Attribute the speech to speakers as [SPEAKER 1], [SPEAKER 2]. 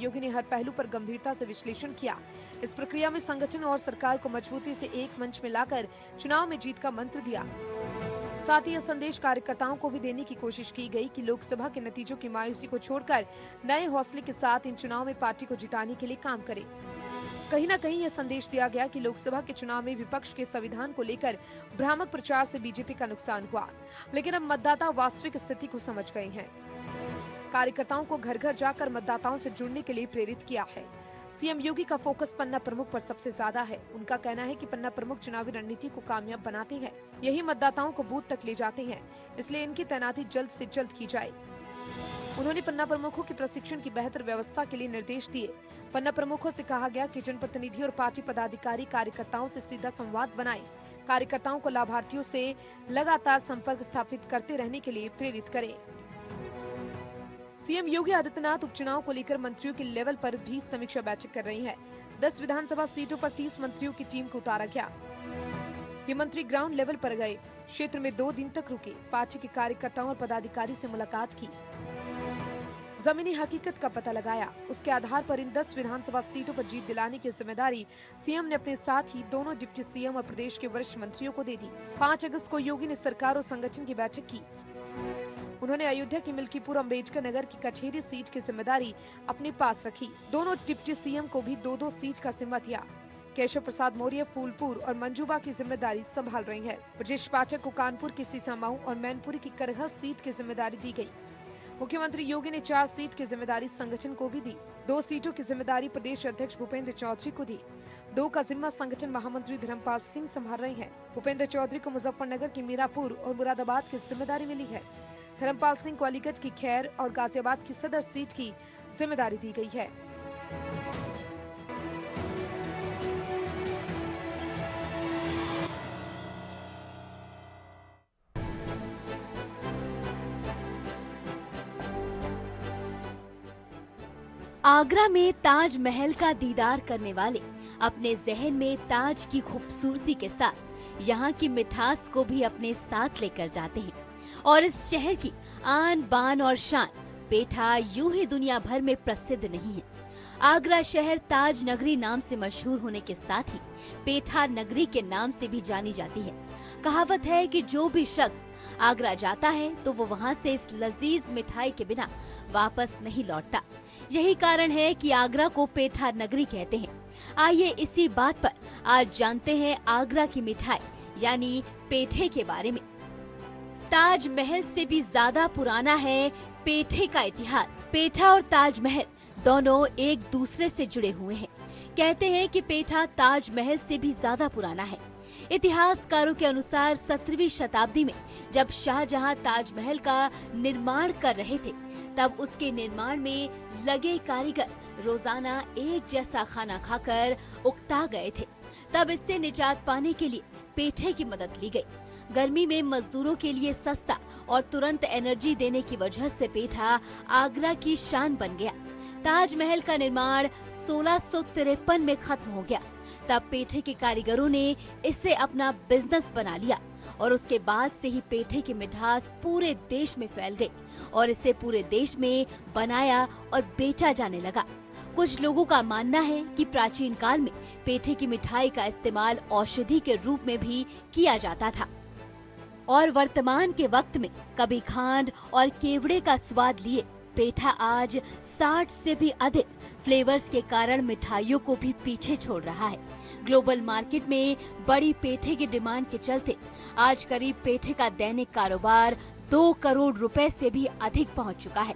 [SPEAKER 1] योगी ने हर पहलू पर गंभीरता से विश्लेषण किया। इस प्रक्रिया में संगठन और सरकार को मजबूती से एक मंच में लाकर चुनाव में जीत का मंत्र दिया। साथ ही यह संदेश कार्यकर्ताओं को भी देने की कोशिश की गई कि लोकसभा के नतीजों की मायूसी को छोड़कर नए हौसले के साथ इन चुनाव में पार्टी को जिताने के लिए काम करें। कहीं न कहीं यह संदेश दिया गया कि लोकसभा के चुनाव में विपक्ष के संविधान को लेकर भ्रामक प्रचार से बीजेपी का नुकसान हुआ, लेकिन अब मतदाता वास्तविक स्थिति को समझ गए हैं। कार्यकर्ताओं को घर घर जाकर मतदाताओं से जुड़ने के लिए प्रेरित किया है। सीएम योगी का फोकस पन्ना प्रमुख पर सबसे ज्यादा है। उनका कहना है कि पन्ना प्रमुख चुनावी रणनीति को कामयाब बनाते हैं, यही मतदाताओं को बूथ तक ले जाते हैं, इसलिए इनकी तैनाती जल्द से जल्द की जाए। उन्होंने पन्ना प्रमुखों की प्रशिक्षण की बेहतर व्यवस्था के लिए निर्देश दिए। पन्ना प्रमुखों से कहा गया कि जनप्रतिनिधि और पार्टी पदाधिकारी कार्यकर्ताओं से सीधा संवाद बनाएं, कार्यकर्ताओं को लाभार्थियों से लगातार संपर्क स्थापित करते रहने के लिए प्रेरित करें। सीएम योगी आदित्यनाथ उपचुनाव को लेकर मंत्रियों के लेवल पर भी समीक्षा बैठक कर रही है। 10 विधानसभा सीटों पर 30 मंत्रियों की टीम को उतारा गया। ये मंत्री ग्राउंड लेवल पर गए, क्षेत्र में 2 दिन तक रुके, पार्टी के कार्यकर्ताओं और पदाधिकारी से मुलाकात की, जमीनी हकीकत का पता लगाया। उसके आधार पर इन 10 विधानसभा सीटों पर जीत दिलाने की जिम्मेदारी सीएम ने अपने साथ ही दोनों डिप्टी सीएम और प्रदेश के वरिष्ठ मंत्रियों को दे दी। 5 अगस्त को योगी ने सरकार और संगठन की बैठक की। उन्होंने अयोध्या की मिल्कीपुर अम्बेडकर नगर की कचहरी सीट की जिम्मेदारी अपने पास रखी। दोनों डिप्टी सीएम को भी 2-2 सीट का जिम्मा दिया। केशव प्रसाद मौर्य फूलपुर और मंजूबा की जिम्मेदारी संभाल रही है। ब्रजेश पाठक को कानपुर की सीसामऊ और मैनपुरी की करहल सीट की जिम्मेदारी दी गई। मुख्यमंत्री योगी ने 4 सीट की जिम्मेदारी संगठन को भी दी। 2 सीटों की जिम्मेदारी प्रदेश अध्यक्ष भूपेंद्र चौधरी को दी। 2 का जिम्मा संगठन महामंत्री धर्मपाल सिंह संभाल रहे हैं। भूपेंद्र चौधरी को मुजफ्फरनगर की मीरापुर और मुरादाबाद की जिम्मेदारी मिली है। धर्मपाल सिंह को अलीगढ़ की खैर और गाजियाबाद की सदर सीट की जिम्मेदारी दी गई है।
[SPEAKER 2] आगरा में ताजमहल का दीदार करने वाले अपने जहन में ताज की खूबसूरती के साथ यहाँ की मिठास को भी अपने साथ लेकर जाते हैं। और इस शहर की आन बान और शान पेठा यूं ही दुनिया भर में प्रसिद्ध नहीं है। आगरा शहर ताज नगरी नाम से मशहूर होने के साथ ही पेठा नगरी के नाम से भी जानी जाती है। कहावत है कि जो भी शख्स आगरा जाता है तो वो वहाँ से इस लजीज मिठाई के बिना वापस नहीं लौटता। यही कारण है कि आगरा को पेठा नगरी कहते हैं। आइए इसी बात पर आज जानते हैं आगरा की मिठाई यानी पेठे के बारे में। ताजमहल से भी ज्यादा पुराना है पेठे का इतिहास। पेठा और ताजमहल दोनों एक दूसरे से जुड़े हुए हैं। कहते हैं कि पेठा ताजमहल से भी ज्यादा पुराना है। इतिहासकारों के अनुसार 17वीं शताब्दी में जब शाहजहां ताजमहल का निर्माण कर रहे थे तब उसके निर्माण में लगे कारीगर रोजाना एक जैसा खाना खाकर उकता गए थे। तब इससे निजात पाने के लिए पेठे की मदद ली गई। गर्मी में मजदूरों के लिए सस्ता और तुरंत एनर्जी देने की वजह से पेठा आगरा की शान बन गया। ताजमहल का निर्माण 1653 में खत्म हो गया। तब पेठे के कारीगरों ने इसे अपना बिजनेस बना लिया और उसके बाद से ही पेठे की मिठास पूरे देश में फैल गई और इसे पूरे देश में बनाया और बेचा जाने लगा। कुछ लोगों का मानना है कि प्राचीन काल में पेठे की मिठाई का इस्तेमाल औषधि के रूप में भी किया जाता था और वर्तमान के वक्त में कभी खांड और केवड़े का स्वाद लिए पेठा आज 60 से भी अधिक फ्लेवर्स के कारण मिठाइयों को भी पीछे छोड़ रहा है। ग्लोबल मार्केट में बड़ी पेठे की डिमांड के चलते आज करीब पेठे का दैनिक कारोबार 2 करोड़ रुपए से भी अधिक पहुंच चुका है।